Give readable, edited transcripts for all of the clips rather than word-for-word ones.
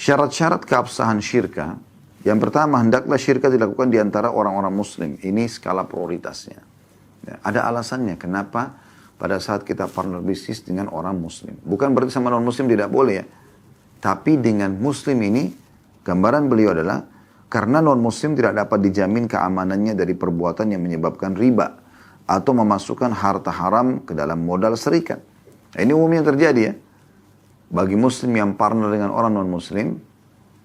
Syarat-syarat keabsahan syirka, yang pertama hendaklah syirka dilakukan di antara orang-orang muslim. Ini skala prioritasnya. Ya, ada alasannya kenapa pada saat kita partner bisnis dengan orang muslim. Bukan berarti sama non-muslim tidak boleh ya. Tapi dengan muslim ini, gambaran beliau adalah karena non-muslim tidak dapat dijamin keamanannya dari perbuatan yang menyebabkan riba atau memasukkan harta haram ke dalam modal serikat. Nah, ini umumnya terjadi ya. Bagi muslim yang partner dengan orang non-muslim,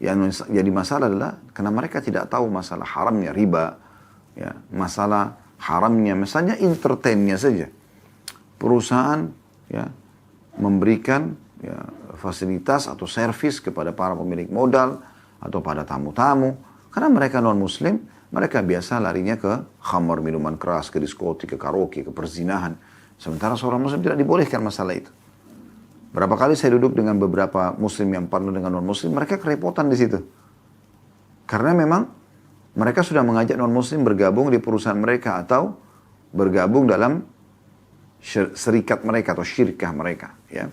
yang jadi masalah adalah karena mereka tidak tahu masalah haramnya riba, ya, masalah haramnya misalnya entertainnya saja. Perusahaan ya, memberikan ya, fasilitas atau servis kepada para pemilik modal atau pada tamu-tamu. Karena mereka non-muslim, mereka biasa larinya ke khamar, minuman keras, ke diskotik, ke karaoke, ke perzinahan. Sementara seorang muslim tidak dibolehkan masalah itu. Berapa kali saya duduk dengan beberapa muslim yang partner dengan non-muslim, mereka kerepotan di situ. Karena memang mereka sudah mengajak non-muslim bergabung di perusahaan mereka atau bergabung dalam serikat mereka atau syirkah mereka. Ya.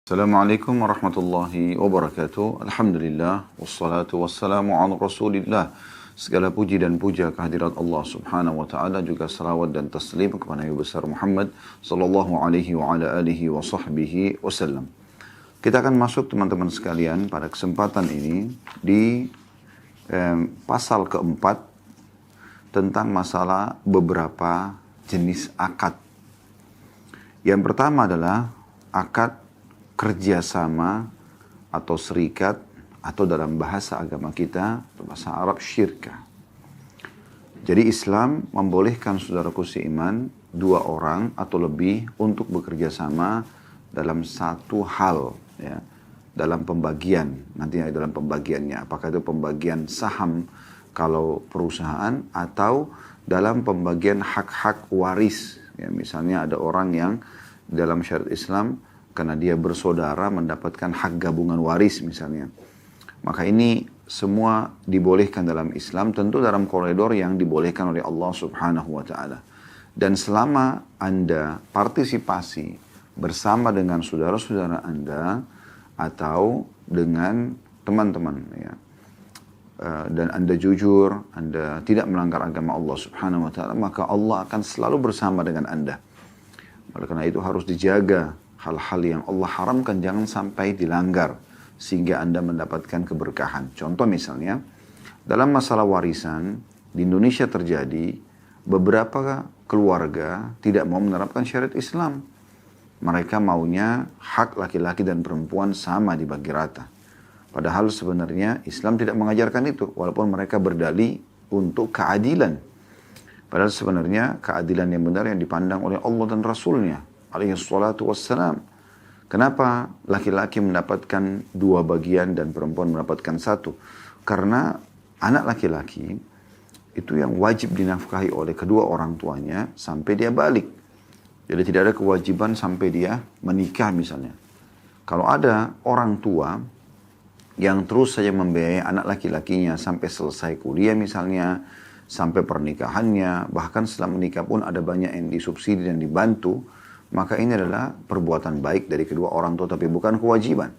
Assalamualaikum warahmatullahi wabarakatuh. Alhamdulillah, wassalatu wassalamu ala rasulillah. Segala puji dan puja kehadirat Allah subhanahu wa ta'ala, juga salawat dan taslim kepada Nabi besar Muhammad sallallahu alaihi wa ala alihi wa sahbihi wasallam. Kita akan masuk teman-teman sekalian pada kesempatan ini di pasal keempat tentang masalah beberapa jenis akad. Yang pertama adalah akad kerjasama atau serikat atau dalam bahasa agama kita, bahasa Arab syirkah. Jadi Islam membolehkan saudaraku seiman dua orang atau lebih untuk bekerja sama dalam satu hal, ya, dalam pembagian, nantinya dalam pembagiannya, apakah itu pembagian saham kalau perusahaan atau dalam pembagian hak-hak waris, ya, misalnya ada orang yang dalam syariat Islam karena dia bersaudara mendapatkan hak gabungan waris misalnya. Maka ini semua dibolehkan dalam Islam, tentu dalam koridor yang dibolehkan oleh Allah subhanahu wa ta'ala. Dan selama Anda partisipasi bersama dengan saudara-saudara Anda atau dengan teman-teman, ya, dan Anda jujur, Anda tidak melanggar agama Allah subhanahu wa ta'ala, maka Allah akan selalu bersama dengan Anda. Oleh karena itu harus dijaga hal-hal yang Allah haramkan jangan sampai dilanggar sehingga Anda mendapatkan keberkahan. Contoh misalnya, dalam masalah warisan di Indonesia terjadi beberapa keluarga tidak mau menerapkan syariat Islam. Mereka maunya hak laki-laki dan perempuan sama dibagi rata. Padahal sebenarnya Islam tidak mengajarkan itu, walaupun mereka berdalih untuk keadilan. Padahal sebenarnya keadilan yang benar yang dipandang oleh Allah dan Rasulnya alaihi salatu wassalam. Kenapa laki-laki mendapatkan dua bagian dan perempuan mendapatkan satu? Karena anak laki-laki itu yang wajib dinafkahi oleh kedua orang tuanya sampai dia balik. Jadi tidak ada kewajiban sampai dia menikah misalnya. Kalau ada orang tua yang terus saja membiayai anak laki-lakinya sampai selesai kuliah misalnya, sampai pernikahannya, bahkan setelah menikah pun ada banyak yang disubsidi dan dibantu, maka ini adalah perbuatan baik dari kedua orang tua, tapi bukan kewajiban.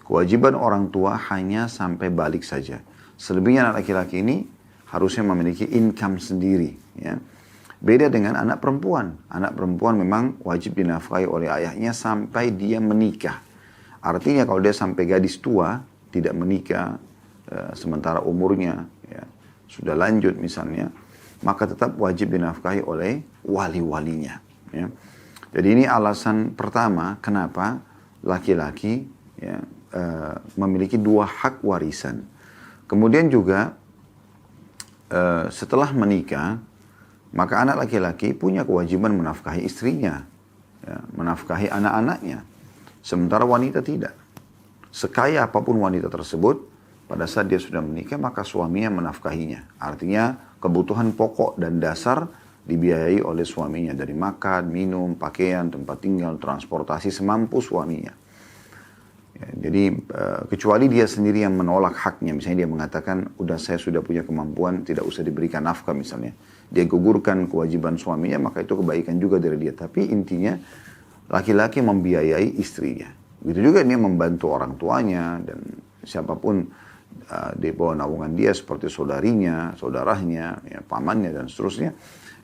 Kewajiban orang tua hanya sampai balik saja. Selebihnya anak laki-laki ini harusnya memiliki income sendiri. Ya. Beda dengan anak perempuan. Anak perempuan memang wajib dinafkahi oleh ayahnya sampai dia menikah. Artinya kalau dia sampai gadis tua, tidak menikah, sementara umurnya ya, sudah lanjut misalnya, maka tetap wajib dinafkahi oleh wali-walinya. Ya. Jadi ini alasan pertama kenapa laki-laki ya, memiliki dua hak warisan. Kemudian juga setelah menikah, maka anak laki-laki punya kewajiban menafkahi istrinya, ya, menafkahi anak-anaknya. Sementara wanita tidak. Sekaya apapun wanita tersebut, pada saat dia sudah menikah, maka suaminya menafkahinya. Artinya kebutuhan pokok dan dasar dibiayai oleh suaminya dari makan, minum, pakaian, tempat tinggal, transportasi semampu suaminya. Ya, jadi kecuali dia sendiri yang menolak haknya, misalnya dia mengatakan, udah saya sudah punya kemampuan, tidak usah diberikan nafkah misalnya. Dia gugurkan kewajiban suaminya, maka itu kebaikan juga dari dia. Tapi intinya, laki-laki membiayai istrinya. Begitu juga dia membantu orang tuanya, dan siapapun di bawah naungan dia, seperti saudarinya, saudaranya, ya, pamannya, dan seterusnya.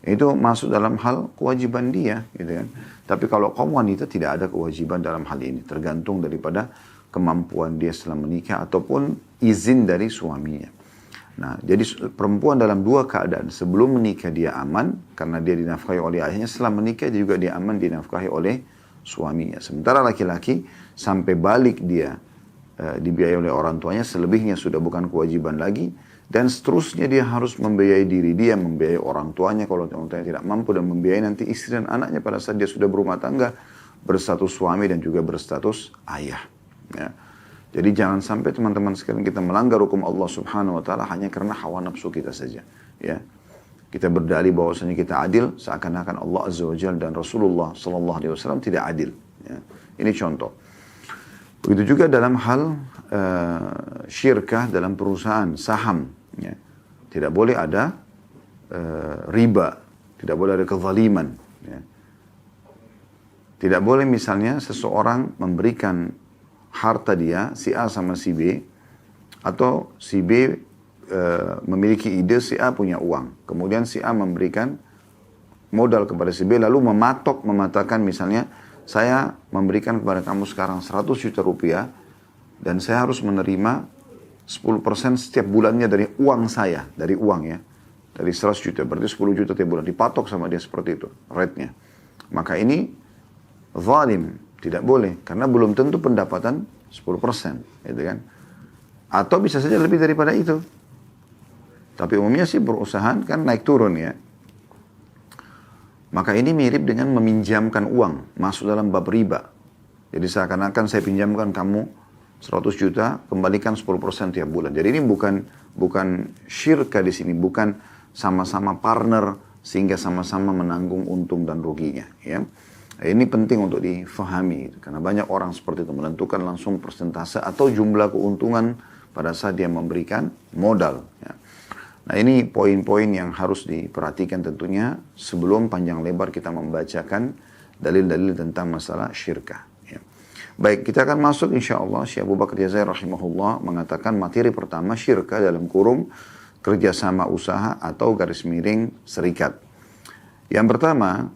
Itu masuk dalam hal kewajiban dia, gitu kan. Tapi kalau kaum wanita tidak ada kewajiban dalam hal ini, tergantung daripada kemampuan dia setelah menikah ataupun izin dari suaminya. Nah, jadi perempuan dalam dua keadaan, sebelum menikah dia aman karena dia dinafkahi oleh ayahnya, setelah menikah juga dia aman dinafkahi oleh suaminya. Sementara laki-laki sampai balik dia dibiayai oleh orang tuanya, selebihnya sudah bukan kewajiban lagi. Dan seterusnya dia harus membiayai diri dia, membiayai orang tuanya kalau orang tuanya tidak mampu, dan membiayai nanti istri dan anaknya pada saat dia sudah berumah tangga, berstatus suami dan juga berstatus ayah. Ya. Jadi jangan sampai teman-teman sekalian kita melanggar hukum Allah Subhanahu Wa Taala hanya karena hawa nafsu kita saja. Ya. Kita berdalih bahwasanya kita adil, seakan-akan Allah Azza wa Jalla dan Rasulullah Sallallahu Alaihi Wasallam tidak adil. Ya. Ini contoh. Begitu juga dalam hal syirkah dalam perusahaan, saham. Ya. Tidak boleh ada riba, tidak boleh ada kezaliman. Ya. Tidak boleh misalnya seseorang memberikan harta dia, si A sama si B, atau si B memiliki ide, si A punya uang. Kemudian si A memberikan modal kepada si B, lalu mematakan misalnya, saya memberikan kepada kamu sekarang 100 juta rupiah, dan saya harus menerima 10% setiap bulannya dari uang saya, dari uang ya. Dari 100 juta, berarti 10 juta tiap bulan. Dipatok sama dia seperti itu, rate-nya. Maka ini zalim, tidak boleh. Karena belum tentu pendapatan 10%, gitu kan. Atau bisa saja lebih daripada itu. Tapi umumnya sih perusahaan kan naik turun ya. Maka ini mirip dengan meminjamkan uang, masuk dalam bab riba. Jadi seakan-akan saya pinjamkan kamu 100 juta, kembalikan 10% tiap bulan. Jadi ini bukan syirka di sini, bukan sama-sama partner sehingga sama-sama menanggung untung dan ruginya. Ya. Ini penting untuk difahami, karena banyak orang seperti itu menentukan langsung persentase atau jumlah keuntungan pada saat dia memberikan modal. Ya. Nah ini poin-poin yang harus diperhatikan tentunya sebelum panjang lebar kita membacakan dalil-dalil tentang masalah syirkah. Baik, kita akan masuk insyaAllah. Syekh Abu Bakar Jazair rahimahullah mengatakan materi pertama syirka dalam kurung kerjasama usaha atau garis miring serikat. Yang pertama,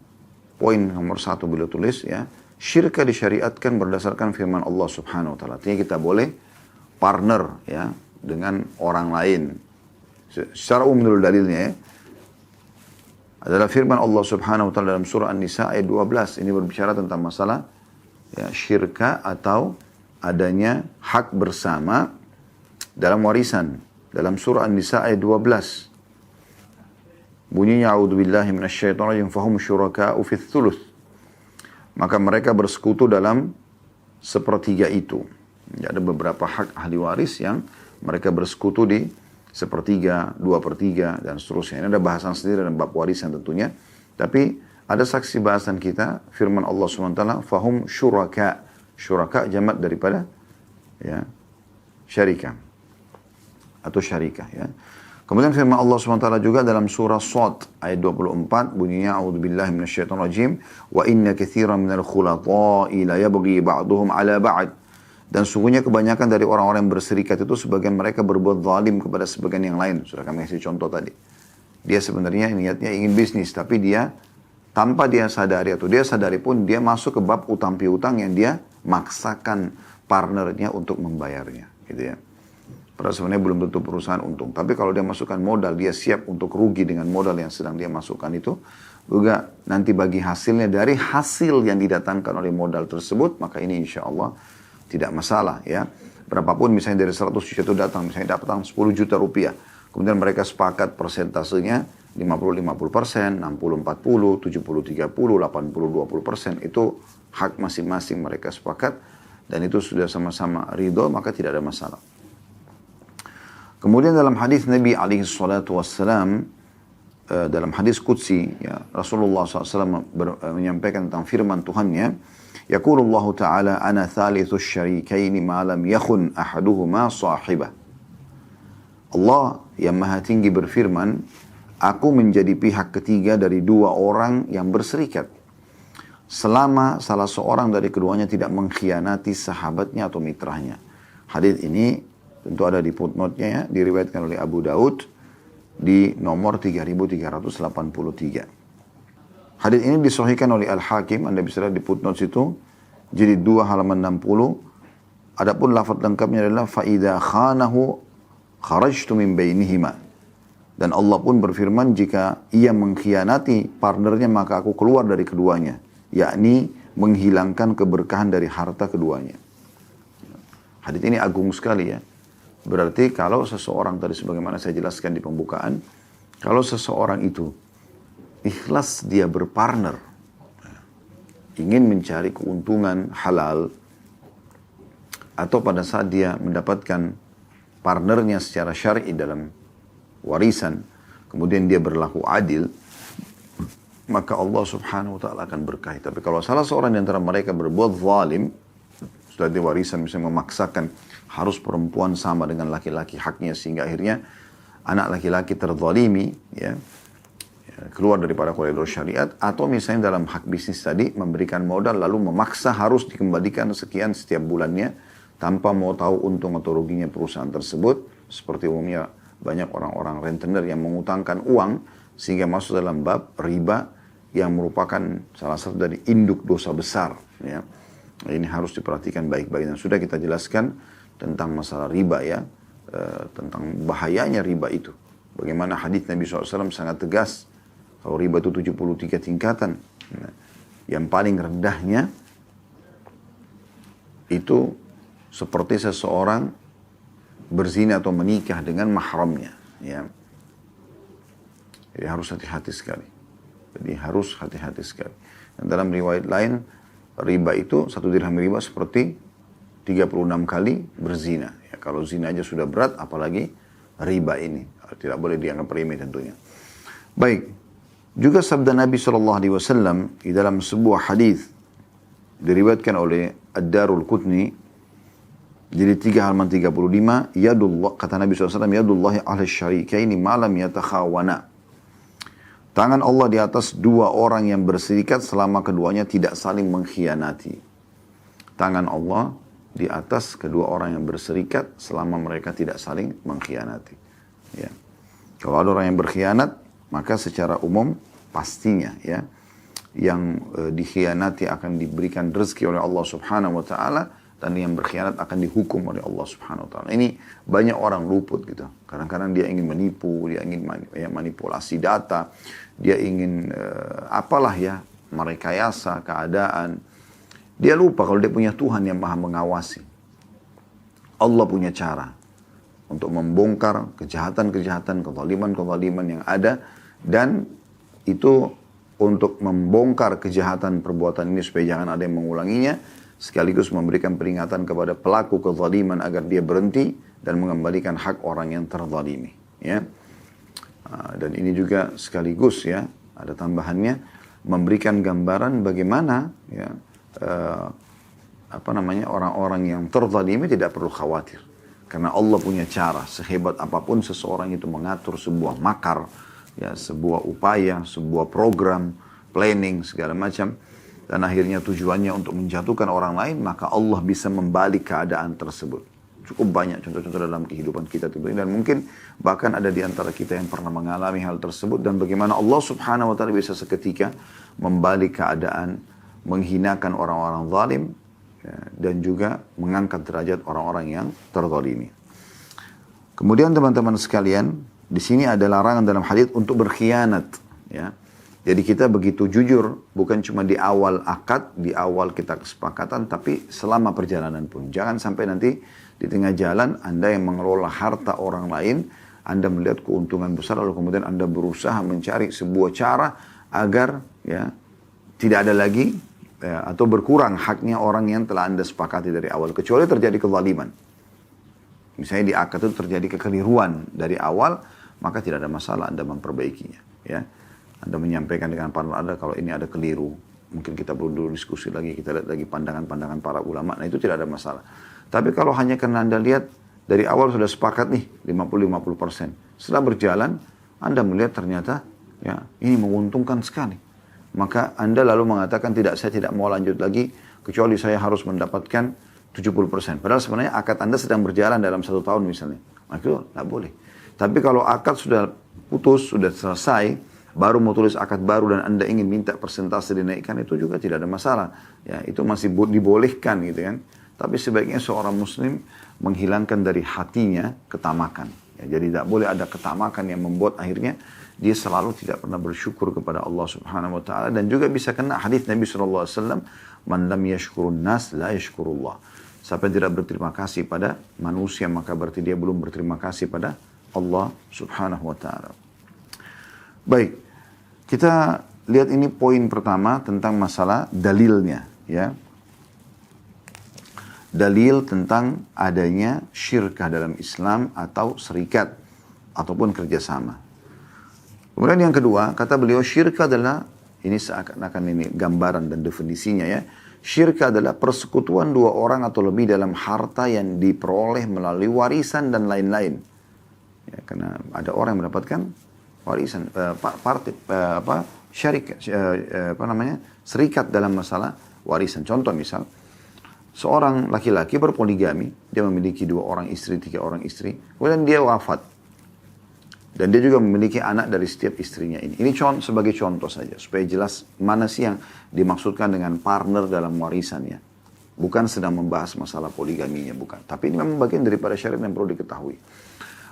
poin nomor 1 beliau tulis ya, syirka disyariatkan berdasarkan firman Allah Subhanahu Wa Taala. Artinya kita boleh partner ya dengan orang lain. Secara umum dulu dalilnya ya, adalah firman Allah Subhanahu Wa Taala dalam surah An-Nisa ayat 12. Ini berbicara tentang masalah ya, syirka atau adanya hak bersama dalam warisan. Dalam surah An-Nisa ayat 12. Bunyinya a'udzubillahi minasyaitonirrajim fahum syuraka'u fits thuluth. Maka mereka bersekutu dalam sepertiga itu. Ya, ada beberapa hak ahli waris yang mereka bersekutu di sepertiga, 2/3 dan seterusnya. Ini ada bahasan sendiri dalam bab warisan tentunya. Tapi ada saksi bahasan kita, firman Allah SWT, fahum syuraka. Syuraka jamak daripada ya, syarika. Atau syarikah. Ya. Kemudian firman Allah SWT juga dalam surah Shad ayat 24, bunyinya, a'udzubillahi minasyaitonirrajim, wa inna katsiran minal khulata'i la yabghi ba'duhum ala ba'd. Dan sungguhnya kebanyakan dari orang-orang yang berserikat itu sebagian mereka berbuat zalim kepada sebagian yang lain. Sudah kami kasih contoh tadi. Dia sebenarnya niatnya ingin bisnis, tapi dia tanpa dia sadari atau dia sadari pun dia masuk ke bab utang piutang yang dia maksakan partnernya untuk membayarnya, gitu ya. Padahal sebenarnya belum tentu perusahaan untung. Tapi kalau dia masukkan modal, dia siap untuk rugi dengan modal yang sedang dia masukkan itu. Juga nanti bagi hasilnya dari hasil yang didatangkan oleh modal tersebut, maka ini insya Allah tidak masalah ya. Berapapun misalnya dari 100 juta itu datang, misalnya datang 10 juta rupiah. Kemudian mereka sepakat persentasenya 50-50%, 60-40, 70-30, 80-20%. Itu hak masing-masing mereka sepakat. Dan itu sudah sama-sama ridho, maka tidak ada masalah. Kemudian dalam hadis Nabi SAW, dalam hadis Qudsi, ya, Rasulullah SAW menyampaikan tentang firman Tuhannya, Yaqulullahu ta'ala ana thalithu syarikaini ma lam yakhun ahaduhuma sahibah. Allah yang maha tinggi berfirman, aku menjadi pihak ketiga dari dua orang yang berserikat, selama salah seorang dari keduanya tidak mengkhianati sahabatnya atau mitranya. Hadis ini tentu ada di footnote-nya ya, diriwayatkan oleh Abu Daud di nomor 3383. Hadis ini disahihkan oleh Al-Hakim, Anda bisa lihat di footnote situ, jilid 2 halaman 60. Adapun lafaz lengkapnya adalah fa idza khanahu kharajtu min bainihima. Dan Allah pun berfirman, jika ia mengkhianati partnernya maka aku keluar dari keduanya, yakni menghilangkan keberkahan dari harta keduanya. Hadis ini agung sekali ya. Berarti kalau seseorang, tadi sebagaimana saya jelaskan di pembukaan, kalau seseorang itu ikhlas dia berpartner, ingin mencari keuntungan halal, atau pada saat dia mendapatkan partnernya secara syar'i dalam warisan, kemudian dia berlaku adil, maka Allah subhanahu wa ta'ala akan berkahi. Tapi kalau salah seorang di antara mereka berbuat zalim, sudah di warisan misalnya memaksakan harus perempuan sama dengan laki-laki haknya, sehingga akhirnya anak laki-laki terzalimi, ya, keluar daripada koridor syariat, atau misalnya dalam hak bisnis tadi memberikan modal lalu memaksa harus dikembalikan sekian setiap bulannya tanpa mau tahu untung atau ruginya perusahaan tersebut, seperti umumnya banyak orang-orang rentenir yang mengutangkan uang sehingga masuk dalam bab riba yang merupakan salah satu dari induk dosa besar, ya. Ini harus diperhatikan baik-baik, dan sudah kita jelaskan tentang masalah riba ya, tentang bahayanya riba itu. Bagaimana hadis Nabi SAW sangat tegas, kalau riba itu 73 tingkatan. Nah, yang paling rendahnya itu seperti seseorang berzina atau menikah dengan mahramnya. Ya. Jadi harus hati-hati sekali. Dan dalam riwayat lain, riba itu, 1 dirham riba seperti 36 kali berzina. Ya, kalau zina aja sudah berat, apalagi riba ini. Tidak boleh dianggap remeh tentunya. Baik. Juga sabda Nabi SAW di dalam sebuah hadis diriwayatkan oleh Ad-Darul Qutni, jadi 3 halaman 35, yadullah, kata Nabi SAW, yadullahi ala syarikaini malam yatakhawana. Tangan Allah di atas dua orang yang berserikat selama keduanya tidak saling mengkhianati. Tangan Allah di atas kedua orang yang berserikat selama mereka tidak saling mengkhianati. Ya. Kalau ada orang yang berkhianat, maka secara umum pastinya ya, yang dikhianati akan diberikan rezeki oleh Allah Subhanahu wa taala, dan yang berkhianat akan dihukum oleh Allah Subhanahu wa taala. Ini banyak orang luput gitu. Kadang-kadang dia ingin menipu, dia ingin manipulasi data, dia ingin apalah ya, merekayasa keadaan. Dia lupa kalau dia punya Tuhan yang Maha mengawasi. Allah punya cara untuk membongkar kejahatan-kejahatan, kezaliman-kezaliman yang ada, dan itu untuk membongkar kejahatan perbuatan ini supaya jangan ada yang mengulanginya, sekaligus memberikan peringatan kepada pelaku kezaliman agar dia berhenti dan mengembalikan hak orang yang terzalimi. Ya. Dan ini juga sekaligus ya, ada tambahannya, memberikan gambaran bagaimana ya, orang-orang yang terzalimi tidak perlu khawatir. Karena Allah punya cara, sehebat apapun seseorang itu mengatur sebuah makar, ya, sebuah upaya, sebuah program, planning, segala macam, dan akhirnya tujuannya untuk menjatuhkan orang lain, maka Allah bisa membalik keadaan tersebut. Cukup banyak contoh-contoh dalam kehidupan kita tentunya, dan mungkin bahkan ada di antara kita yang pernah mengalami hal tersebut, dan bagaimana Allah Subhanahu wa taala bisa seketika membalik keadaan, menghinakan orang-orang zalim, ya, dan juga mengangkat derajat orang-orang yang terzalimi. Kemudian teman-teman sekalian, di sini ada larangan dalam hadis untuk berkhianat, ya. Jadi kita begitu jujur, bukan cuma di awal akad, di awal kita kesepakatan, tapi selama perjalanan pun. Jangan sampai nanti di tengah jalan Anda yang mengelola harta orang lain, Anda melihat keuntungan besar, lalu kemudian Anda berusaha mencari sebuah cara agar ya tidak ada lagi ya, atau berkurang haknya orang yang telah Anda sepakati dari awal. Kecuali terjadi kezaliman. Misalnya di akad itu terjadi kekeliruan dari awal, maka tidak ada masalah Anda memperbaikinya. Ya. Anda menyampaikan dengan partner Anda kalau ini ada keliru, mungkin kita perlu dulu diskusi lagi, kita lihat lagi pandangan-pandangan para ulama, nah itu tidak ada masalah. Tapi kalau hanya karena Anda lihat dari awal sudah sepakat nih 50-50%, setelah berjalan Anda melihat ternyata ya ini menguntungkan sekali, maka Anda lalu mengatakan tidak, saya tidak mau lanjut lagi kecuali saya harus mendapatkan 70%. Padahal sebenarnya akad Anda sedang berjalan dalam 1 tahun misalnya, maka itu tidak boleh. Tapi kalau akad sudah putus, sudah selesai, baru mau tulis akad baru dan Anda ingin minta persentase dinaikkan, itu juga tidak ada masalah. Ya, itu masih dibolehkan gitu kan. Tapi sebaiknya seorang muslim menghilangkan dari hatinya ketamakan. Ya, jadi tidak boleh ada ketamakan yang membuat akhirnya dia selalu tidak pernah bersyukur kepada Allah Subhanahu wa taala, dan juga bisa kena hadis Nabi sallallahu alaihi wasallam, "Man lam yashkurun nas la yashkurullah." Siapa yang tidak berterima kasih pada manusia, maka berarti dia belum berterima kasih pada Allah Subhanahu wa taala. Baik, kita lihat ini poin pertama tentang masalah dalilnya, ya. Dalil tentang adanya syirkah dalam Islam atau serikat ataupun kerjasama. Kemudian yang kedua, kata beliau, syirkah adalah, ini seakan-akan ini gambaran dan definisinya ya. Syirkah adalah persekutuan 2 orang atau lebih dalam harta yang diperoleh melalui warisan dan lain-lain. Ya, karena ada orang yang mendapatkan warisan, serikat dalam masalah warisan. Contoh misal, seorang laki-laki berpoligami, dia memiliki 2 orang istri, 3 orang istri, kemudian dia wafat. Dan dia juga memiliki anak dari setiap istrinya ini. Ini sebagai contoh saja, supaya jelas mana sih yang dimaksudkan dengan partner dalam warisannya. Bukan sedang membahas masalah poligaminya, bukan. Tapi ini memang bagian daripada syariat yang perlu diketahui.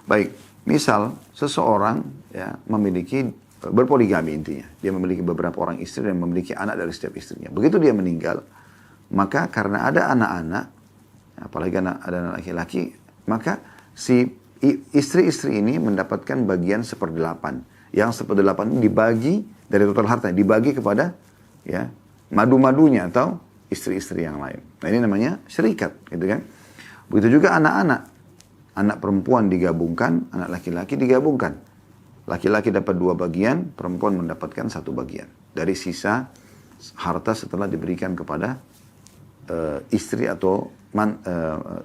Baik, misal seseorang ya memiliki, berpoligami intinya. Dia memiliki beberapa orang istri dan memiliki anak dari setiap istrinya. Begitu dia meninggal, maka karena ada anak-anak, apalagi ada anak laki-laki, maka si istri-istri ini mendapatkan bagian 1/8. Yang 1/8 ini dibagi dari total harta, dibagi kepada ya madu-madunya atau istri-istri yang lain. Nah ini namanya syarikat, gitu kan. Begitu juga anak-anak. Anak perempuan digabungkan, anak laki-laki digabungkan. Laki-laki dapat 2 bagian, perempuan mendapatkan 1 bagian. Dari sisa harta setelah diberikan kepada istri atau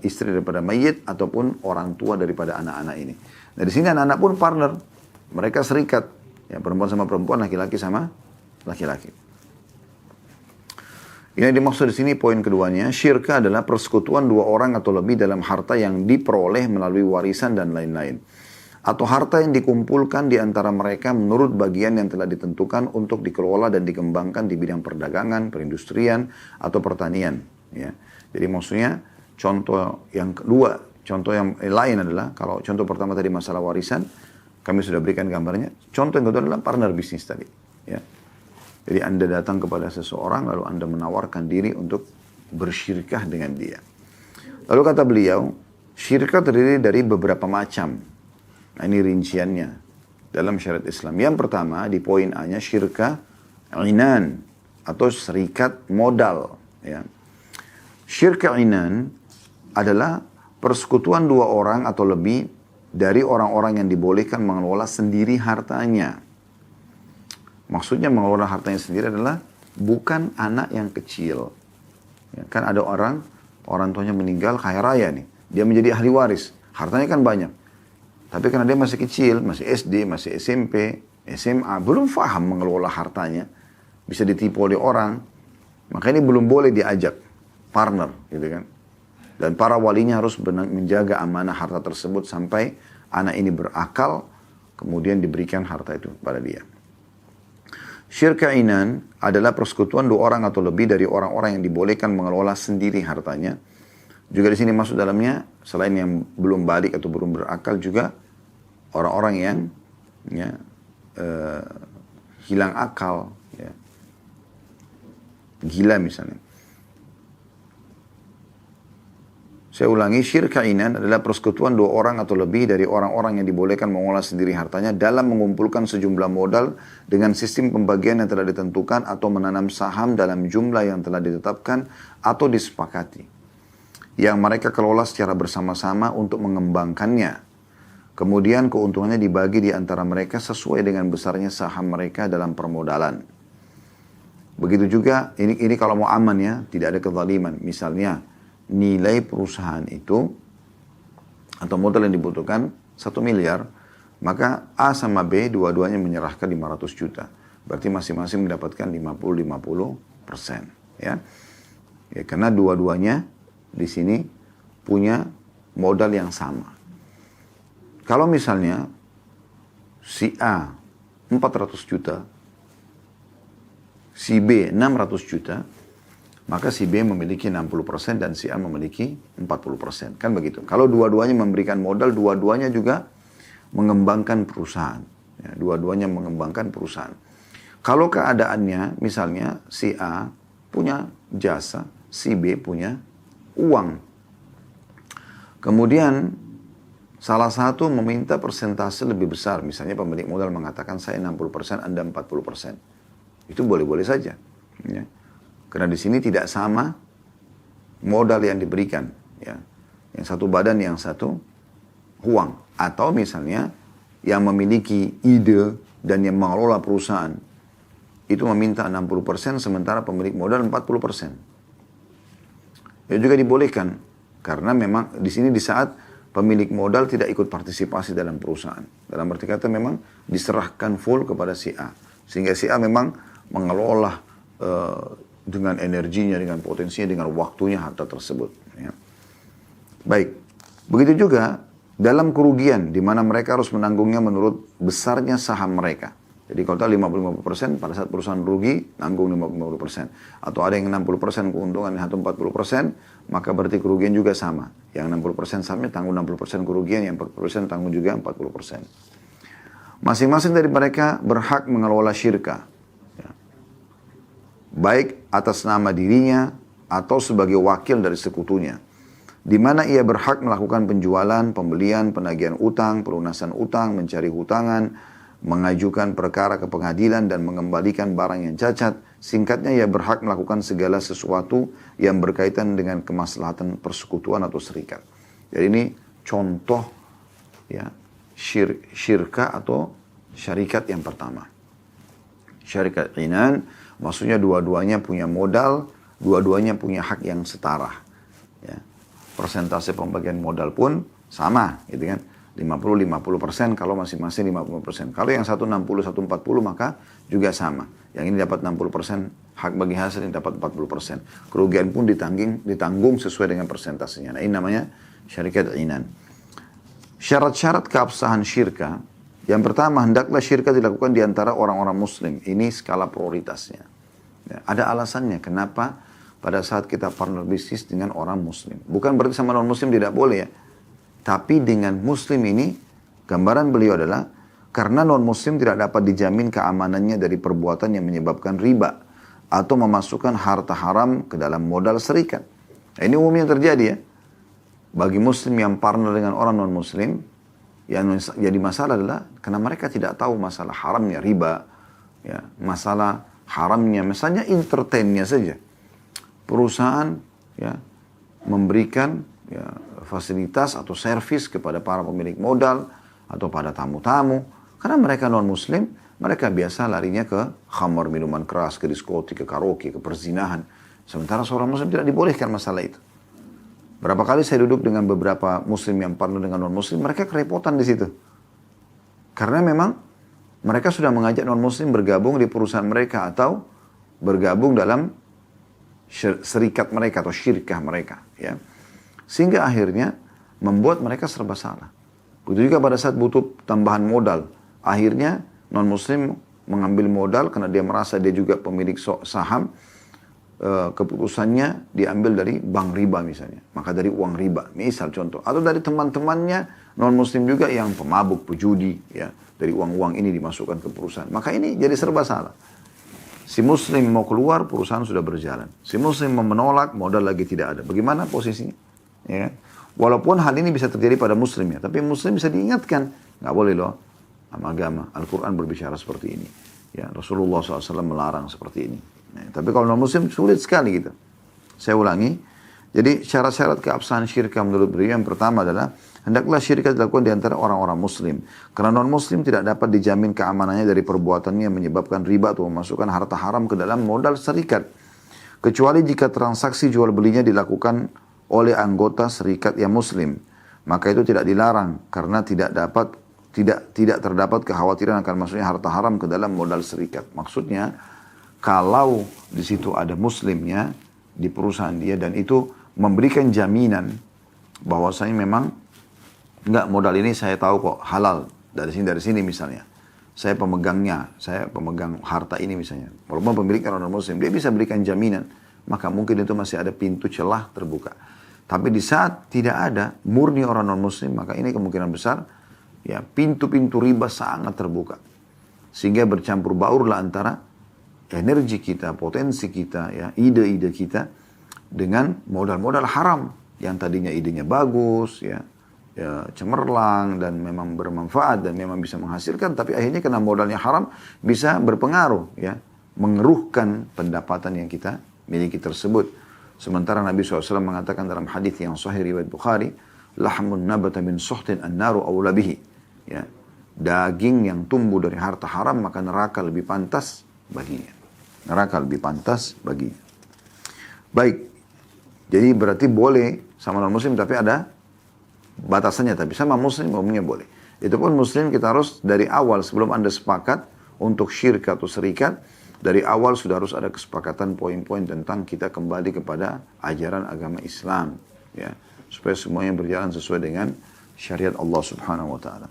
istri daripada mayit ataupun orang tua daripada anak-anak ini. Nah di sini anak-anak pun partner, mereka serikat, ya perempuan sama perempuan, laki-laki sama laki-laki. Ini dimaksud di sini poin keduanya, syirka adalah persekutuan 2 orang atau lebih dalam harta yang diperoleh melalui warisan dan lain-lain, atau harta yang dikumpulkan di antara mereka menurut bagian yang telah ditentukan untuk dikelola dan dikembangkan di bidang perdagangan, perindustrian, atau pertanian. Ya. Jadi maksudnya contoh yang kedua, contoh yang lain adalah, kalau contoh pertama tadi masalah warisan, kami sudah berikan gambarnya. Contoh yang kedua adalah partner bisnis tadi. Ya. Jadi Anda datang kepada seseorang, lalu Anda menawarkan diri untuk bersyirkah dengan dia. Lalu kata beliau, syirkah terdiri dari beberapa macam. Nah, ini rinciannya dalam syariat Islam. Yang pertama, di poin A-nya, syirkah inan atau serikat modal. Ya. Syirkah inan adalah persekutuan 2 orang atau lebih dari orang-orang yang dibolehkan mengelola sendiri hartanya. Maksudnya mengelola hartanya sendiri adalah bukan anak yang kecil. Ya, kan ada orang tuanya meninggal kaya raya nih. Dia menjadi ahli waris. Hartanya kan banyak. Tapi karena dia masih kecil, masih SD, masih SMP, SMA, belum paham mengelola hartanya, bisa ditipu oleh orang, maka ini belum boleh diajak partner, gitu kan. Dan para walinya harus menjaga amanah harta tersebut sampai anak ini berakal, kemudian diberikan harta itu pada dia. Syirkah inan adalah persekutuan 2 orang atau lebih dari orang-orang yang dibolehkan mengelola sendiri hartanya. Juga di sini masuk dalamnya, selain yang belum balik atau belum berakal, juga orang-orang yang ya, hilang akal, ya. Gila misalnya. Saya ulangi, syirkah inan adalah persekutuan 2 orang atau lebih dari orang-orang yang dibolehkan mengolah sendiri hartanya dalam mengumpulkan sejumlah modal dengan sistem pembagian yang telah ditentukan atau menanam saham dalam jumlah yang telah ditetapkan atau disepakati, yang mereka kelola secara bersama-sama untuk mengembangkannya. Kemudian keuntungannya dibagi di antara mereka sesuai dengan besarnya saham mereka dalam permodalan. Begitu juga, ini kalau mau aman ya, tidak ada kezaliman. Misalnya, nilai perusahaan itu, atau modal yang dibutuhkan 1 miliar, maka A sama B dua-duanya menyerahkan 500 juta. Berarti masing-masing mendapatkan 50-50%. Ya. Ya, karena dua-duanya di sini punya modal yang sama. Kalau misalnya si A 400 juta, si B 600 juta, maka si B memiliki 60% dan si A memiliki 40%. Kan begitu. Kalau dua-duanya memberikan modal, dua-duanya juga mengembangkan perusahaan. Ya, dua-duanya mengembangkan perusahaan. Kalau keadaannya, misalnya si A punya jasa, si B punya uang. Kemudian salah satu meminta persentase lebih besar. Misalnya pemilik modal mengatakan saya 60%, Anda 40%. Itu boleh-boleh saja. Ya. Karena di sini tidak sama modal yang diberikan. Ya. Yang satu badan, yang satu uang. Atau misalnya yang memiliki ide dan yang mengelola perusahaan itu meminta 60% sementara pemilik modal 40%. Ya juga dibolehkan. Karena memang di sini di saat pemilik modal tidak ikut partisipasi dalam perusahaan. Dalam arti kata memang diserahkan full kepada si A. Sehingga si A memang mengelola dengan energinya, dengan potensinya, dengan waktunya harta tersebut. Ya. Baik, begitu juga dalam kerugian di mana mereka harus menanggungnya menurut besarnya saham mereka. Jadi kalau tahu 55% pada saat perusahaan rugi, nanggung 50%. Atau ada yang 60% keuntungan, yang satu 40%, maka berarti kerugian juga sama. Yang 60% sahamnya tanggung 60% kerugian, yang 40% tanggung juga 40%. Masing-masing dari mereka berhak mengelola syirka. Ya. Baik atas nama dirinya atau sebagai wakil dari sekutunya. Di mana ia berhak melakukan penjualan, pembelian, penagihan utang, pelunasan utang, mencari hutangan, mengajukan perkara ke pengadilan dan mengembalikan barang yang cacat. Singkatnya ia berhak melakukan segala sesuatu yang berkaitan dengan kemaslahatan persekutuan atau serikat. Jadi ini contoh ya syirka atau syarikat yang pertama. Syarikat inan maksudnya dua-duanya punya modal, dua-duanya punya hak yang setara. Ya. Persentase pembagian modal pun sama, gitu kan? 50-50% kalau masing-masing 50%. Kalau yang satu 60, satu 40 maka juga sama. Yang ini dapat 60%, hak bagi hasil yang dapat 40%. Kerugian pun ditanggung sesuai dengan persentasenya. Nah ini namanya syarikat inan. Syarat-syarat keabsahan syirka. Yang pertama, hendaklah syirka dilakukan di antara orang-orang muslim. Ini skala prioritasnya. Ya, ada alasannya kenapa pada saat kita partner bisnis dengan orang muslim. Bukan berarti sama non-muslim tidak boleh ya. Tapi dengan muslim ini, gambaran beliau adalah karena non-muslim tidak dapat dijamin keamanannya dari perbuatan yang menyebabkan riba atau memasukkan harta haram ke dalam modal serikat. Nah, ini umumnya terjadi ya. Bagi muslim yang partner dengan orang non-muslim, yang jadi masalah adalah karena mereka tidak tahu masalah haramnya riba, ya, masalah haramnya, misalnya entertainnya saja. Perusahaan ya, memberikan ya, fasilitas atau servis kepada para pemilik modal atau pada tamu-tamu. Karena mereka non-muslim, mereka biasa larinya ke khamar, minuman keras, ke diskotik, ke karaoke, ke perzinahan. Sementara seorang muslim tidak dibolehkan masalah itu. Berapa kali saya duduk dengan beberapa muslim yang partner dengan non-muslim, mereka kerepotan di situ. Karena memang mereka sudah mengajak non-muslim bergabung di perusahaan mereka atau bergabung dalam serikat mereka atau syirkah mereka. Ya. Sehingga akhirnya membuat mereka serba salah. Begitu juga pada saat butuh tambahan modal. Akhirnya non-muslim mengambil modal karena dia merasa dia juga pemilik saham. Keputusannya diambil dari bank riba misalnya. Maka dari uang riba. Misal contoh. Atau dari teman-temannya non-muslim juga yang pemabuk, pejudi. Ya, dari uang-uang ini dimasukkan ke perusahaan. Maka ini jadi serba salah. Si muslim mau keluar, perusahaan sudah berjalan. Si muslim mau menolak, modal lagi tidak ada. Bagaimana posisinya? Ya. Walaupun hal ini bisa terjadi pada muslim ya, tapi muslim bisa diingatkan, nggak boleh loh, agama Al-Quran berbicara seperti ini. Ya, Rasulullah SAW melarang seperti ini. Ya, tapi kalau non muslim sulit sekali gitu. Saya ulangi, Jadi syarat-syarat keabsahan syirka menurut beliau yang pertama adalah hendaklah syirka dilakukan di antara orang-orang muslim. Karena non-muslim tidak dapat dijamin keamanannya dari perbuatannya yang menyebabkan riba atau memasukkan harta haram ke dalam modal serikat. Kecuali jika transaksi jual belinya dilakukan oleh anggota serikat yang muslim. Maka itu tidak dilarang karena tidak terdapat kekhawatiran akan masuknya harta haram ke dalam modal serikat. Maksudnya kalau di situ ada muslimnya di perusahaan dia dan itu memberikan jaminan bahwasanya memang enggak, modal ini saya tahu kok halal dari sini misalnya. Saya pemegangnya, saya pemegang harta ini misalnya. Walaupun pemilik orang muslim, dia bisa berikan jaminan. Maka mungkin itu masih ada pintu celah terbuka. Tapi di saat tidak ada murni orang non muslim, maka ini kemungkinan besar ya pintu-pintu riba sangat terbuka. Sehingga bercampur baurlah antara energi kita, potensi kita, ya ide-ide kita dengan modal-modal haram yang tadinya idenya bagus, ya cemerlang dan memang bermanfaat dan memang bisa menghasilkan, tapi akhirnya karena modalnya haram bisa berpengaruh, ya mengeruhkan pendapatan yang kita miliki tersebut. Sementara Nabi SAW mengatakan dalam hadis yang sahih riwayat Bukhari, lahmun nabata min suhtin an-naru awla bihi. Ya, daging yang tumbuh dari harta haram maka neraka lebih pantas baginya. Neraka lebih pantas baginya. Baik, jadi berarti boleh sama non muslim tapi ada batasannya, tapi sama muslim umumnya boleh. Itu pun muslim kita harus dari awal sebelum Anda sepakat untuk syirik atau serikat, dari awal sudah harus ada kesepakatan poin-poin tentang kita kembali kepada ajaran agama Islam, ya, supaya semuanya berjalan sesuai dengan syariat Allah Subhanahu wa taala.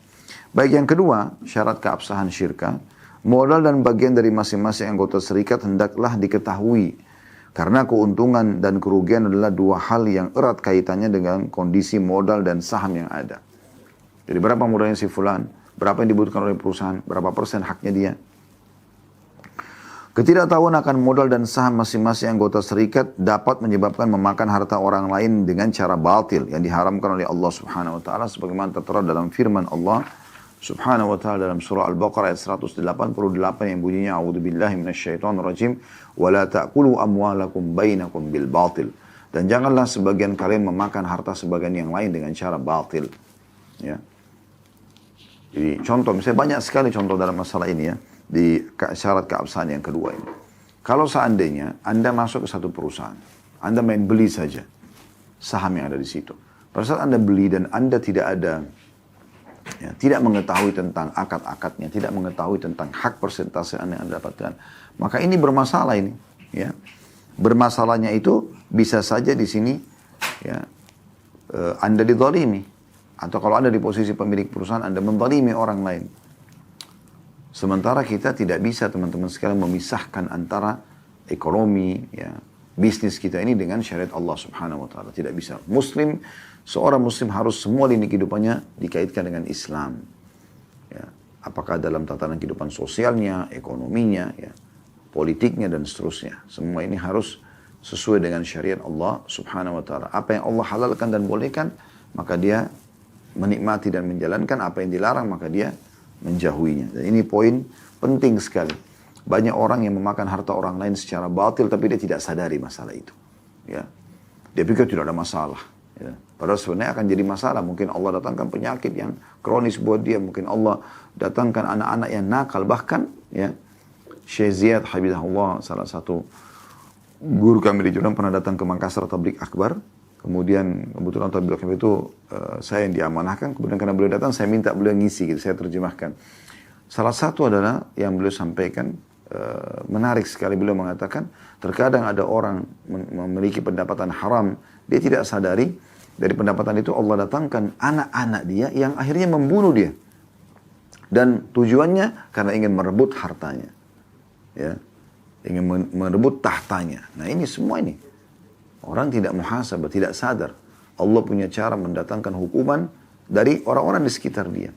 Baik, yang kedua, syarat keabsahan syirka, modal dan bagian dari masing-masing anggota serikat hendaklah diketahui. Karena keuntungan dan kerugian adalah dua hal yang erat kaitannya dengan kondisi modal dan saham yang ada. Jadi berapa modalnya si fulan, berapa yang dibutuhkan oleh perusahaan, berapa persen haknya dia. Ketidaktahuan akan modal dan saham masing-masing anggota serikat dapat menyebabkan memakan harta orang lain dengan cara batil yang diharamkan oleh Allah Subhanahu wa taala sebagaimana tertera dalam firman Allah Subhanahu wa taala dalam surah Al-Baqarah ayat 188 yang bunyinya a'udzubillahi minasyaitonirrajim wa la ta'kulu amwalakum bainakum bil batil, dan janganlah sebagian kalian memakan harta sebagian yang lain dengan cara batil, ya. Jadi contoh misalnya banyak sekali contoh dalam masalah ini, ya, di syarat keabsahan yang kedua ini. Kalau seandainya Anda masuk ke satu perusahaan, Anda main beli saja saham yang ada di situ. Pada saat Anda beli dan Anda tidak ada, ya, tidak mengetahui tentang akad-akadnya, tidak mengetahui tentang hak persentase yang Anda dapatkan, maka ini bermasalah ini, ya. Bermasalahnya itu bisa saja di sini, ya, Anda dizalimi, atau kalau Anda di posisi pemilik perusahaan Anda menzalimi orang lain. Sementara kita tidak bisa, teman-teman sekalian, memisahkan antara ekonomi, ya, bisnis kita ini dengan syariat Allah Subhanahu wa taala. Tidak bisa. Muslim, seorang muslim harus semua lini kehidupannya dikaitkan dengan Islam. Ya, apakah dalam tatanan kehidupan sosialnya, ekonominya, ya, politiknya dan seterusnya. Semua ini harus sesuai dengan syariat Allah Subhanahu wa taala. Apa yang Allah halalkan dan bolehkan, maka dia menikmati dan menjalankan. Apa yang dilarang, maka dia menjauhinya. Dan ini poin penting sekali. Banyak orang yang memakan harta orang lain secara batil tapi dia tidak sadari masalah itu. Ya. Dia pikir tidak ada masalah. Ya. Padahal sebenarnya akan jadi masalah. Mungkin Allah datangkan penyakit yang kronis buat dia. Mungkin Allah datangkan anak-anak yang nakal. Bahkan, ya, Syekh Ziyad Habibullah, salah satu guru kami di Jordan, pernah datang ke Makassar Tabligh Akbar. Kemudian kebetulan Tabligh Akbar itu saya yang diamanahkan. Kemudian karena beliau datang, saya minta beliau ngisi, gitu, saya terjemahkan. Salah satu adalah yang beliau sampaikan, menarik sekali. Beliau mengatakan, terkadang ada orang memiliki pendapatan haram, dia tidak sadari dari pendapatan itu Allah datangkan anak-anak dia yang akhirnya membunuh dia. Dan tujuannya karena ingin merebut hartanya. Ya, ingin merebut tahtanya. Nah ini semua ini. Orang tidak muhasabah, tidak sadar. Allah punya cara mendatangkan hukuman dari orang-orang di sekitar dia.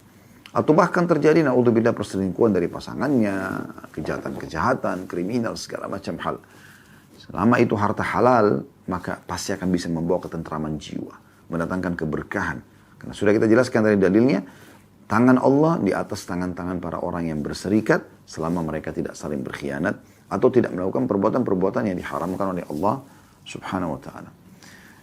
Atau bahkan terjadi, na'udzubillah, perselingkuhan dari pasangannya, kejahatan-kejahatan, kriminal, segala macam hal. Selama itu harta halal, maka pasti akan bisa membawa ketentraman jiwa. Mendatangkan keberkahan. Karena sudah kita jelaskan dari dalilnya, tangan Allah di atas tangan-tangan para orang yang berserikat, selama mereka tidak saling berkhianat, atau tidak melakukan perbuatan-perbuatan yang diharamkan oleh Allah Subhanahu wa ta'ala.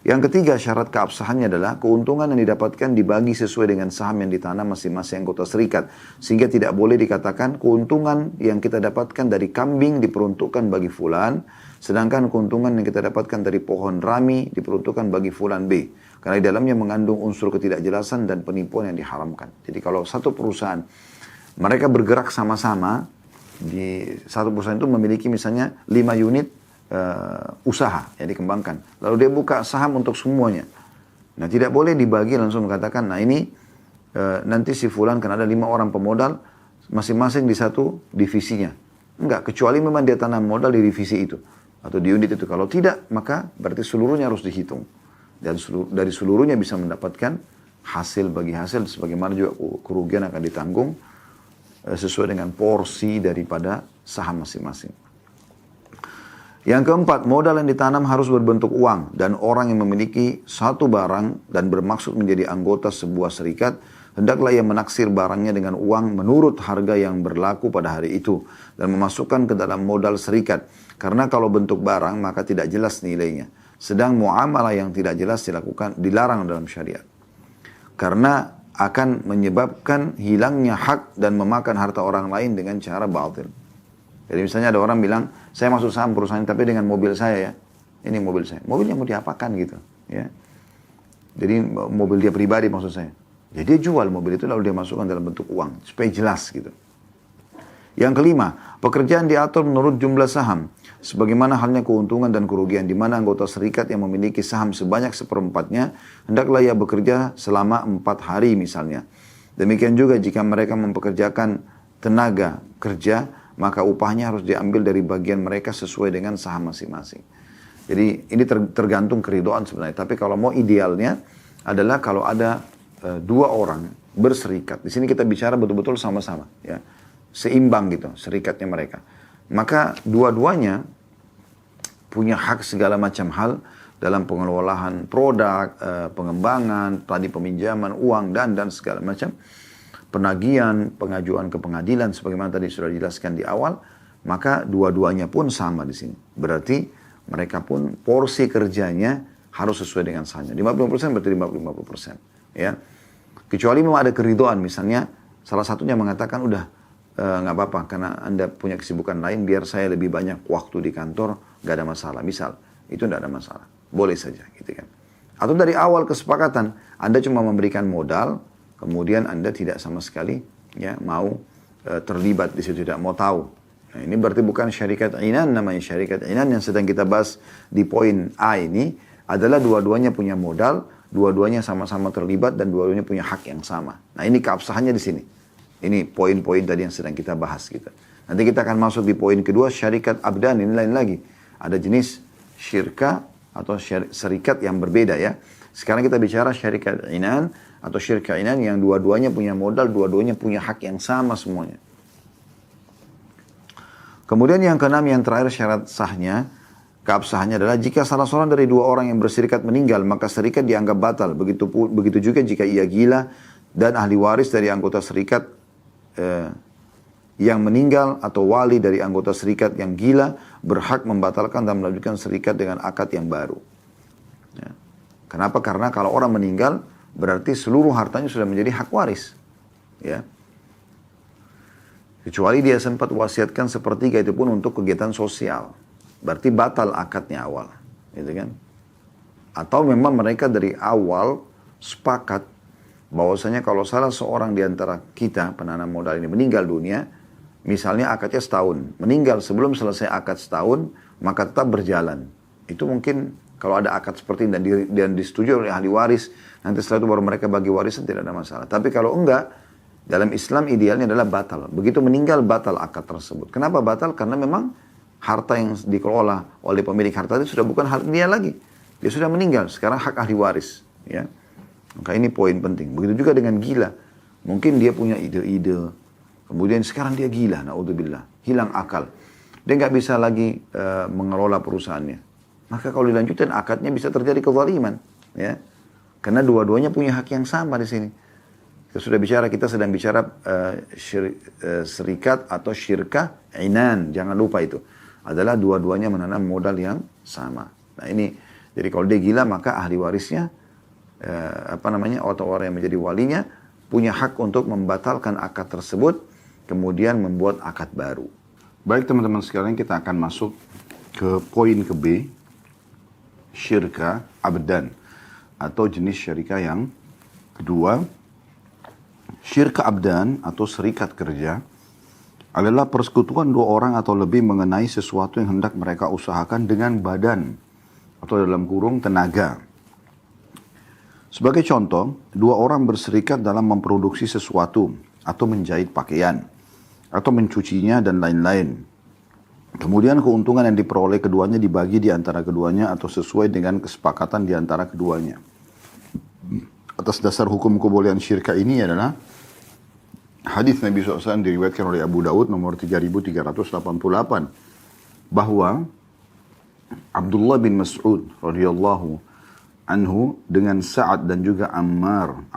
Yang ketiga, syarat keabsahannya adalah keuntungan yang didapatkan dibagi sesuai dengan saham yang ditanam masing-masing anggota serikat. Sehingga tidak boleh dikatakan keuntungan yang kita dapatkan dari kambing diperuntukkan bagi fulan, sedangkan keuntungan yang kita dapatkan dari pohon rami diperuntukkan bagi fulan B. Karena di dalamnya mengandung unsur ketidakjelasan dan penipuan yang diharamkan. Jadi kalau satu perusahaan, mereka bergerak sama-sama, di satu perusahaan itu memiliki misalnya 5 unit usaha yang dikembangkan. Lalu dia buka saham untuk semuanya. Nah tidak boleh dibagi langsung mengatakan, nah ini nanti si fulan kan ada 5 orang pemodal, masing-masing di satu divisinya. Enggak, kecuali memang dia tanam modal di divisi itu. Atau di unit itu. Kalau tidak, maka berarti seluruhnya harus dihitung. Dan dari seluruhnya bisa mendapatkan hasil bagi hasil, sebagaimana juga kerugian akan ditanggung sesuai dengan porsi daripada saham masing-masing. Yang keempat, modal yang ditanam harus berbentuk uang dan orang yang memiliki satu barang dan bermaksud menjadi anggota sebuah serikat, hendaklah ia menaksir barangnya dengan uang menurut harga yang berlaku pada hari itu dan memasukkan ke dalam modal serikat. Karena kalau bentuk barang maka tidak jelas nilainya. Sedang muamalah yang tidak jelas dilarang dalam syariat. Karena akan menyebabkan hilangnya hak dan memakan harta orang lain dengan cara batil. Jadi misalnya ada orang bilang, saya masuk saham perusahaan tapi dengan mobil saya ya. Ini mobil saya. Mobilnya mau diapakan gitu. Ya. Jadi mobil dia pribadi maksud saya. Jadi dia jual mobil itu lalu dia masukkan dalam bentuk uang. Supaya jelas gitu. Yang kelima, pekerjaan diatur menurut jumlah saham. Sebagaimana halnya keuntungan dan kerugian. Di mana anggota serikat yang memiliki saham sebanyak 1/4-nya, hendaklah ia bekerja selama 4 hari misalnya. Demikian juga jika mereka mempekerjakan tenaga kerja, maka upahnya harus diambil dari bagian mereka sesuai dengan saham masing-masing. Jadi ini tergantung keridhaan sebenarnya. Tapi kalau mau idealnya adalah kalau ada 2 orang berserikat. Di sini kita bicara betul-betul sama-sama, ya, seimbang gitu serikatnya mereka. Maka dua-duanya punya hak segala macam hal dalam pengelolaan produk, pengembangan, tadi peminjaman uang dan segala macam. Penagihan, pengajuan ke pengadilan sebagaimana tadi sudah dijelaskan di awal, maka dua-duanya pun sama di sini. Berarti mereka pun porsi kerjanya harus sesuai dengan sahamnya. 50% berarti 50%, ya. Kecuali memang ada keridhaan, misalnya salah satunya mengatakan udah nggak apa-apa karena Anda punya kesibukan lain, biar saya lebih banyak waktu di kantor, nggak ada masalah. Misal, itu nggak ada masalah. Boleh saja gitu kan. Atau dari awal kesepakatan, Anda cuma memberikan modal, kemudian Anda tidak sama sekali ya mau terlibat di situ, tidak mau tahu. Nah, ini berarti bukan syarikat inan namanya. Syarikat inan yang sedang kita bahas di poin A ini adalah dua-duanya punya modal, dua-duanya sama-sama terlibat dan dua-duanya punya hak yang sama. Nah, ini keabsahannya di sini. Ini poin-poin tadi yang sedang kita bahas gitu. Nanti kita akan masuk di poin kedua, syarikat abdan, ini lain lagi. Ada jenis syirka atau serikat yang berbeda ya. Sekarang kita bicara syarikat inan atau syirka inan yang dua-duanya punya modal, dua-duanya punya hak yang sama semuanya. Kemudian yang keenam, yang terakhir syarat sahnya, keabsahannya adalah jika salah seorang dari 2 orang yang berserikat meninggal, maka serikat dianggap batal. Begitu juga jika ia gila dan ahli waris dari anggota serikat yang meninggal atau wali dari anggota serikat yang gila berhak membatalkan dan melanjutkan serikat dengan akad yang baru. Ya. Kenapa? Karena kalau orang meninggal berarti seluruh hartanya sudah menjadi hak waris. Ya. Kecuali dia sempat wasiatkan sepertiga, itu pun untuk kegiatan sosial. Berarti batal akadnya awal. Gitu kan? Atau memang mereka dari awal sepakat bahwasanya kalau salah seorang di antara kita, penanam modal ini meninggal dunia, misalnya akadnya setahun, meninggal sebelum selesai akad setahun, maka tetap berjalan. Itu mungkin kalau ada akad seperti ini dan disetujui oleh ahli waris, nanti setelah itu baru mereka bagi warisan, tidak ada masalah. Tapi kalau enggak, dalam Islam idealnya adalah batal. Begitu meninggal, batal akad tersebut. Kenapa batal? Karena memang harta yang dikelola oleh pemilik harta itu sudah bukan hak dia lagi. Dia sudah meninggal, sekarang hak ahli waris. Ya. Maka ini poin penting. Begitu juga dengan gila. Mungkin dia punya ide-ide. Kemudian sekarang dia gila, na'udzubillah. Hilang akal. Dia nggak bisa lagi mengelola perusahaannya. Maka kalau dilanjutkan akadnya bisa terjadi kezaliman. Ya. Karena dua-duanya punya hak yang sama di sini. Kita sedang bicara serikat atau syirkah inan. Jangan lupa itu. Adalah dua-duanya menanam modal yang sama. Nah ini Jadi kalau dia gila maka ahli warisnya atau orang yang menjadi walinya punya hak untuk membatalkan akad tersebut, kemudian membuat akad baru. Baik teman-teman sekalian, kita akan masuk ke poin ke B, syirka abdan atau jenis syirka yang kedua. Syirka abdan atau serikat kerja adalah persekutuan dua orang atau lebih mengenai sesuatu yang hendak mereka usahakan dengan badan atau dalam kurung tenaga. Sebagai contoh, dua orang berserikat dalam memproduksi sesuatu atau menjahit pakaian atau mencucinya dan lain-lain. Kemudian keuntungan yang diperoleh keduanya dibagi di antara keduanya atau sesuai dengan kesepakatan di antara keduanya. Atas dasar hukum kebolehan syirka ini adalah hadis Nabi SAW diriwayatkan oleh Abu Daud nomor 3388 bahwa Abdullah bin Mas'ud radhiyallahu anhu dengan Sa'ad dan juga Ammar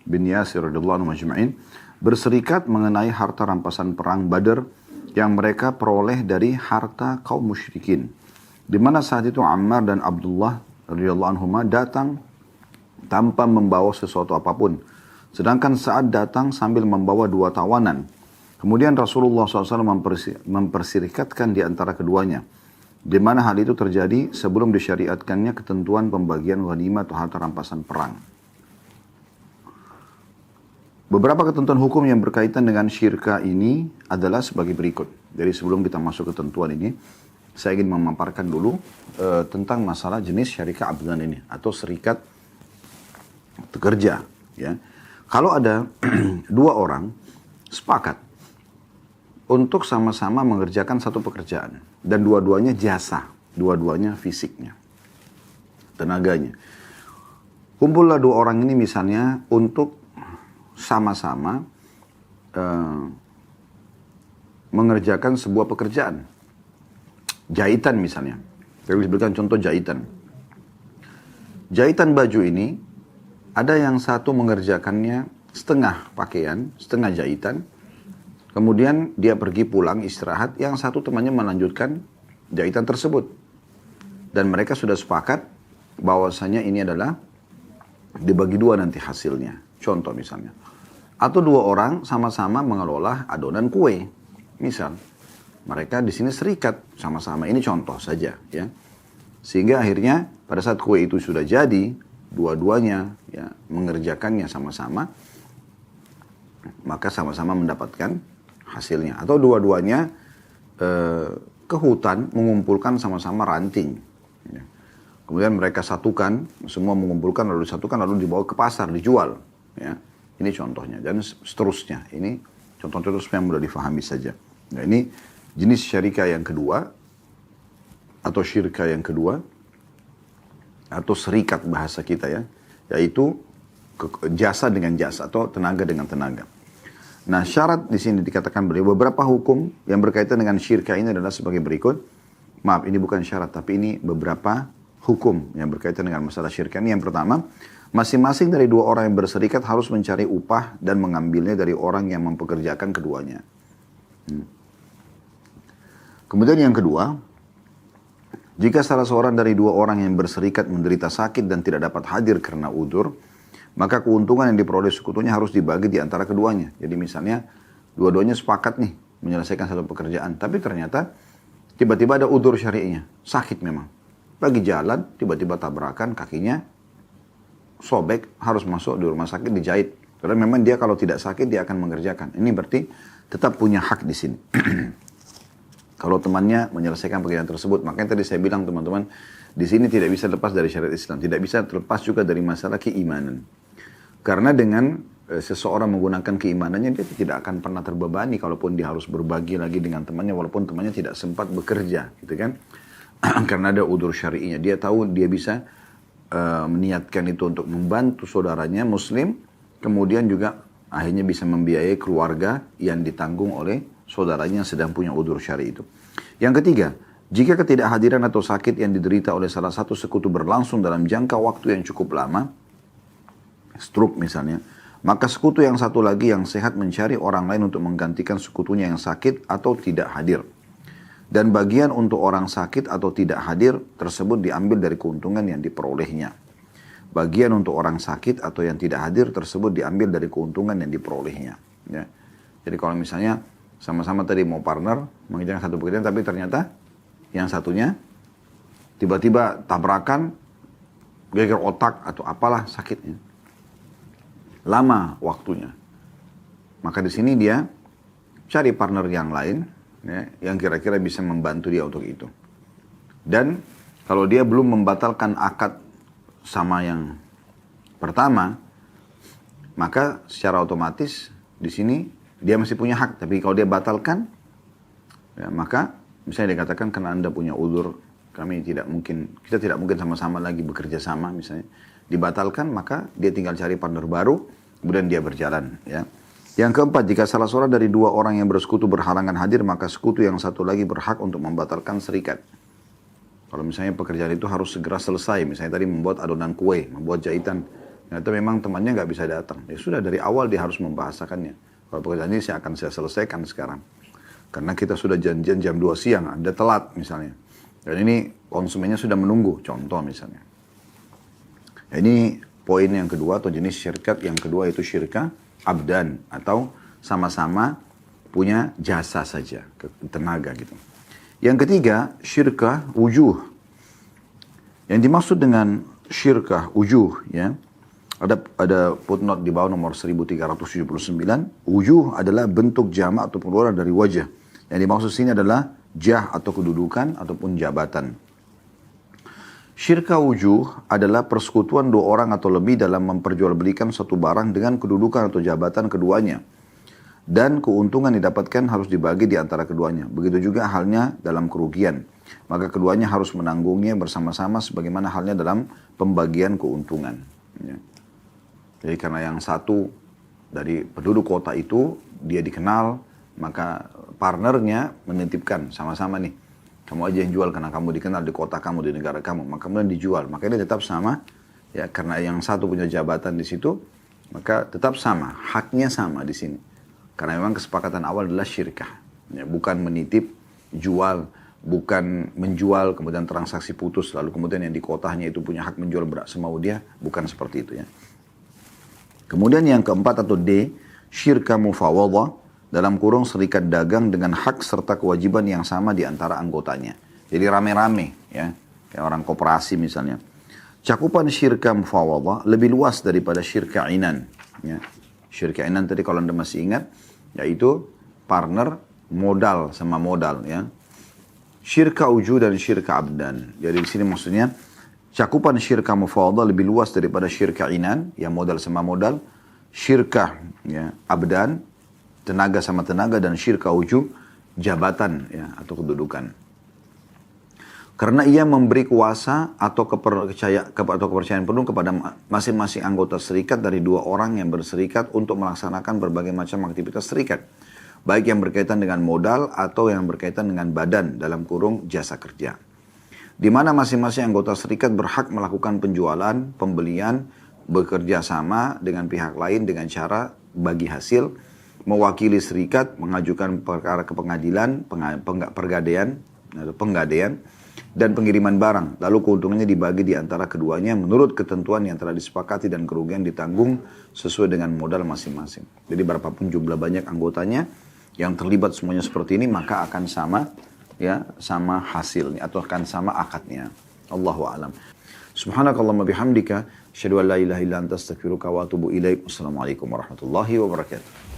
bin Yasir radhiyallahu anhu majma'in berserikat mengenai harta rampasan perang Badar yang mereka peroleh dari harta kaum musyrikin. Di mana saat itu Ammar dan Abdullah radhiyallahu anhuma datang tanpa membawa sesuatu apapun. Sedangkan Sa'ad datang sambil membawa dua tawanan. Kemudian Rasulullah SAW memperserikatkan di antara keduanya. Di mana hal itu terjadi sebelum disyariatkannya ketentuan pembagian ghanimah atau harta rampasan perang. Beberapa ketentuan hukum yang berkaitan dengan syirka ini adalah sebagai berikut. Jadi sebelum kita masuk ketentuan ini, saya ingin memaparkan dulu tentang masalah jenis syirka abdan ini atau serikat pekerja. Ya. Kalau ada dua orang sepakat untuk sama-sama mengerjakan satu pekerjaan. Dan dua-duanya jasa, dua-duanya fisiknya, tenaganya. Kumpullah dua orang ini misalnya untuk sama-sama mengerjakan sebuah pekerjaan. Jahitan misalnya. Saya berikan contoh jahitan. Jahitan baju ini, ada yang satu mengerjakannya setengah pakaian, setengah jahitan. Kemudian dia pergi pulang istirahat, yang satu temannya melanjutkan jahitan tersebut. Dan mereka sudah sepakat bahwasanya ini adalah dibagi dua nanti hasilnya. Contoh misalnya. Atau dua orang sama-sama mengelola adonan kue. Misal, mereka di sini serikat sama-sama. Ini contoh saja ya. Sehingga akhirnya pada saat kue itu sudah jadi, dua-duanya ya mengerjakannya sama-sama, maka sama-sama mendapatkan hasilnya. Atau dua-duanya ke hutan mengumpulkan sama-sama ranting. Ya. Kemudian mereka satukan, semua mengumpulkan lalu disatukan lalu dibawa ke pasar, dijual. Ya. Ini contohnya dan seterusnya. Ini contoh-contoh yang mudah difahami saja. Nah ini jenis syirka yang kedua atau syirka yang kedua atau serikat bahasa kita ya, yaitu jasa dengan jasa atau tenaga dengan tenaga. Nah syarat di sini dikatakan beliau beberapa hukum yang berkaitan dengan syirka ini adalah sebagai berikut. Maaf ini bukan syarat tapi ini beberapa hukum yang berkaitan dengan masalah syirka ini. Yang pertama, masing-masing dari dua orang yang berserikat harus mencari upah dan mengambilnya dari orang yang mempekerjakan keduanya. Kemudian yang kedua, jika salah seorang dari dua orang yang berserikat menderita sakit dan tidak dapat hadir karena udzur, maka keuntungan yang diperoleh sekutunya harus dibagi di antara keduanya. Jadi misalnya dua-duanya sepakat nih menyelesaikan satu pekerjaan, tapi ternyata tiba-tiba ada udzur syari'inya, sakit memang. Lagi jalan, tiba-tiba tabrakan, kakinya sobek, harus masuk di rumah sakit dijahit. Karena memang dia kalau tidak sakit dia akan mengerjakan. Ini berarti tetap punya hak di sini. Kalau temannya menyelesaikan pekerjaan tersebut, makanya tadi saya bilang teman-teman, di sini tidak bisa lepas dari syariat Islam, tidak bisa terlepas juga dari masalah keimanan. Karena dengan seseorang menggunakan keimanannya, dia tidak akan pernah terbebani kalaupun dia harus berbagi lagi dengan temannya, walaupun temannya tidak sempat bekerja, gitu kan? Karena ada udzur syari'inya, dia tahu dia bisa meniatkan itu untuk membantu saudaranya Muslim, kemudian juga akhirnya bisa membiayai keluarga yang ditanggung oleh saudaranya yang sedang punya udzur syar'i itu. Yang ketiga, jika ketidakhadiran atau sakit yang diderita oleh salah satu sekutu berlangsung dalam jangka waktu yang cukup lama, stroke misalnya, maka sekutu yang satu lagi yang sehat mencari orang lain untuk menggantikan sekutunya yang sakit atau tidak hadir. Dan bagian untuk orang sakit atau tidak hadir tersebut diambil dari keuntungan yang diperolehnya. Bagian untuk orang sakit atau yang tidak hadir tersebut diambil dari keuntungan yang diperolehnya. Ya. Jadi kalau misalnya sama-sama tadi mau partner, mengerjakan satu pekerjaan, tapi ternyata yang satunya tiba-tiba tabrakan, geger otak atau apalah sakitnya. Lama waktunya. Maka di sini dia cari partner yang lain, ya, yang kira-kira bisa membantu dia untuk itu. Dan kalau dia belum membatalkan akad sama yang pertama, maka secara otomatis di sini dia masih punya hak. Tapi kalau dia batalkan, ya, maka misalnya dia katakan karena Anda punya udzur, kita tidak mungkin sama-sama lagi bekerja sama, misalnya dibatalkan, maka dia tinggal cari partner baru, kemudian dia berjalan. Ya. Yang keempat, jika salah seorang dari dua orang yang bersekutu berhalangan hadir, maka sekutu yang satu lagi berhak untuk membatalkan serikat. Kalau misalnya pekerjaan itu harus segera selesai, misalnya tadi membuat adonan kue, membuat jahitan, ternyata memang temannya nggak bisa datang. Ya sudah, dari awal dia harus membahasakannya. Kalau pekerjaan ini saya selesaikan sekarang. Karena kita sudah janjian jam 2 siang, Anda telat misalnya. Dan ini konsumennya sudah menunggu, contoh misalnya. Ini poin yang kedua atau jenis syirkat yang kedua itu syirka abdan atau sama-sama punya jasa saja, tenaga gitu. Yang ketiga, syirkah wujuh. Yang dimaksud dengan syirkah wujuh, ya, ada footnote di bawah nomor 1379. Wujuh adalah bentuk jamak atau plural dari wajah. Yang dimaksud sini adalah jah atau kedudukan ataupun jabatan. Syirka wujuh adalah persekutuan dua orang atau lebih dalam memperjualbelikan suatu barang dengan kedudukan atau jabatan keduanya. Dan keuntungan didapatkan harus dibagi di antara keduanya. Begitu juga halnya dalam kerugian. Maka keduanya harus menanggungnya bersama-sama sebagaimana halnya dalam pembagian keuntungan. Ya. Jadi karena yang satu dari penduduk kota itu, dia dikenal, maka partnernya menitipkan sama-sama nih. Kamu aja yang jual karena kamu dikenal di kota kamu, di negara kamu. Maka kemudian dijual. Maka dia tetap sama. Ya, karena yang satu punya jabatan di situ, maka tetap sama. Haknya sama di sini. Karena memang kesepakatan awal adalah syirkah. Ya, bukan menitip, jual, bukan menjual, kemudian transaksi putus. Lalu kemudian yang di kotanya itu punya hak menjual semau dia. Bukan seperti itu ya. Kemudian yang keempat atau D, syirka mufawadah. Dalam kurung serikat dagang dengan hak serta kewajiban yang sama di antara anggotanya. Jadi rame-rame ya, kayak orang koperasi misalnya. Cakupan syirka mufawadah lebih luas daripada syirka inan. Ya. Syirka inan tadi kalau Anda masih ingat, yaitu partner modal sama modal ya. Syirka uju dan syirka abdan. Jadi di sini maksudnya cakupan syirka mufawadah lebih luas daripada syirka inan, yang modal sama modal. Syirka ya, abdan, tenaga sama tenaga, dan syirka wujud jabatan ya, atau kedudukan. Karena ia memberi kuasa atau kepercayaan penuh kepada masing-masing anggota serikat dari dua orang yang berserikat untuk melaksanakan berbagai macam aktivitas serikat. Baik yang berkaitan dengan modal atau yang berkaitan dengan badan dalam kurung jasa kerja. Di mana masing-masing anggota serikat berhak melakukan penjualan, pembelian, bekerja sama dengan pihak lain dengan cara bagi hasil, mewakili serikat, mengajukan perkara ke pengadilan, penggadaian, dan pengiriman barang. Lalu keuntungannya dibagi di antara keduanya menurut ketentuan yang telah disepakati dan kerugian ditanggung sesuai dengan modal masing-masing. Jadi berapapun jumlah banyak anggotanya yang terlibat semuanya seperti ini, maka akan sama ya, sama hasilnya atau akan sama akadnya. Allahu a'lam. Subhanakallahumma bihamdika, asyhadu an la ilaha illa anta astaghfiruka wa atubu ilaik. Wassalamualaikum warahmatullahi wabarakatuh.